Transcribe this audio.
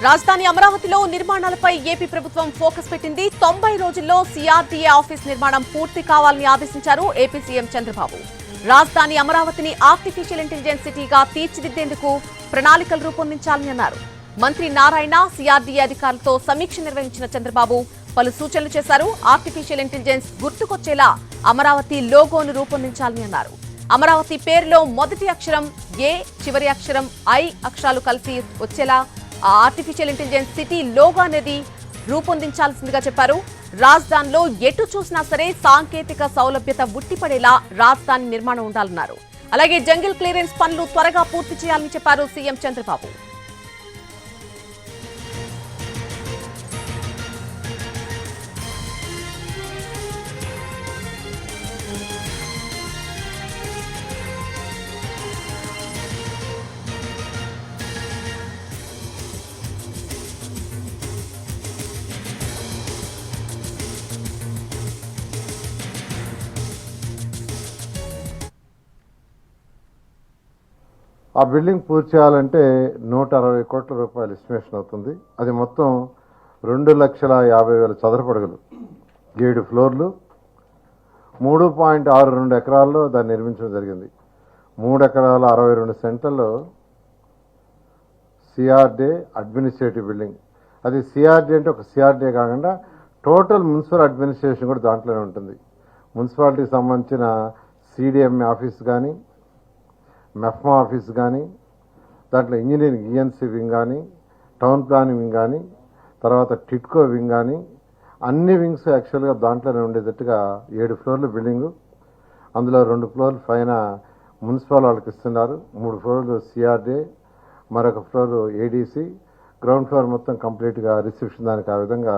రాజధాని అమరావతిలో నిర్మాణాలపై ఏపీ ప్రభుత్వం ఫోకస్ పెట్టింది. 90 రోజుల్లో సిఆర్డీఏ ఆఫీస్ నిర్మాణం పూర్తి కావాలని ఆదేశించారు ఏపీ సీఎం చంద్రబాబు. రాజధాని అమరావతిని ఆర్టిఫిషియల్ ఇంటెలిజెన్స్ సిటీగా తీర్చిదిద్దేందుకు ప్రణాళికలు రూపొందించాలని అన్నారు. మంత్రి నారాయణ సిఆర్డీఏ అధికారులతో సమీక్ష నిర్వహించిన చంద్రబాబు పలు సూచనలు చేశారు. ఆర్టిఫిషియల్ ఇంటెలిజెన్స్ గుర్తుకొచ్చేలా అమరావతి లోగోను రూపొందించాలని అన్నారు. అమరావతి పేరులో మొదటి అక్షరం ఏ, చివరి అక్షరం ఐ అక్షరాలు కలిసి వచ్చేలా ఆర్టిఫిషియల్ ఇంటెలిజెన్స్ సిటీ లోగో అనేది రూపొందించాల్సిందిగా చెప్పారు. రాజధానిలో ఎటు చూసినా సరే సాంకేతిక సౌలభ్యత ఉట్టిపడేలా రాజధాని నిర్మాణం ఉండాలన్నారు. అలాగే జంగిల్ క్లియరెన్స్ పనులు త్వరగా పూర్తి చేయాలని చెప్పారు సీఎం చంద్రబాబు. ఆ బిల్డింగ్ పూర్తి చేయాలంటే 160 కోట్ల రూపాయలు ఎస్టిమేషన్ అవుతుంది. అది మొత్తం 2,50,000 చదరపు అడుగులు, 7 ఫ్లోర్లు, 3.62 ఎకరాల్లో దాన్ని నిర్మించడం జరిగింది. 3 ఎకరాల 62 సెంట్లలో సిఆర్డీఏ అడ్మినిస్ట్రేటివ్ బిల్డింగ్. అది సిఆర్డీఏ అంటే ఒక సిఆర్డీఏ కాకుండా టోటల్ మున్సిపల్ అడ్మినిస్ట్రేషన్ కూడా దాంట్లోనే ఉంటుంది. మున్సిపాలిటీకి సంబంధించిన సిడిఎంఏ ఆఫీస్ కానీ, మెఫ్మా ఆఫీస్ కానీ, దాంట్లో ఇంజనీరింగ్ ఈఎన్సీ వింగ్ కానీ, టౌన్ ప్లానింగ్ వింగ్ కానీ, తర్వాత టిట్కో వింగ్ కానీ, అన్ని వింగ్స్ యాక్చువల్గా దాంట్లోనే ఉండేటట్టుగా 7 ఫ్లోర్లు బిల్డింగు. అందులో 2 ఫ్లోర్లు పైన మున్సిపల్ వాళ్ళకి ఇస్తున్నారు, 3 ఫ్లోర్లు సిఆర్డీఏ, మరొక ఫ్లోర్ ఏడీసీ, గ్రౌండ్ ఫ్లోర్ మొత్తం కంప్లీట్గా రిసెప్షన్ దానికి ఆ విధంగా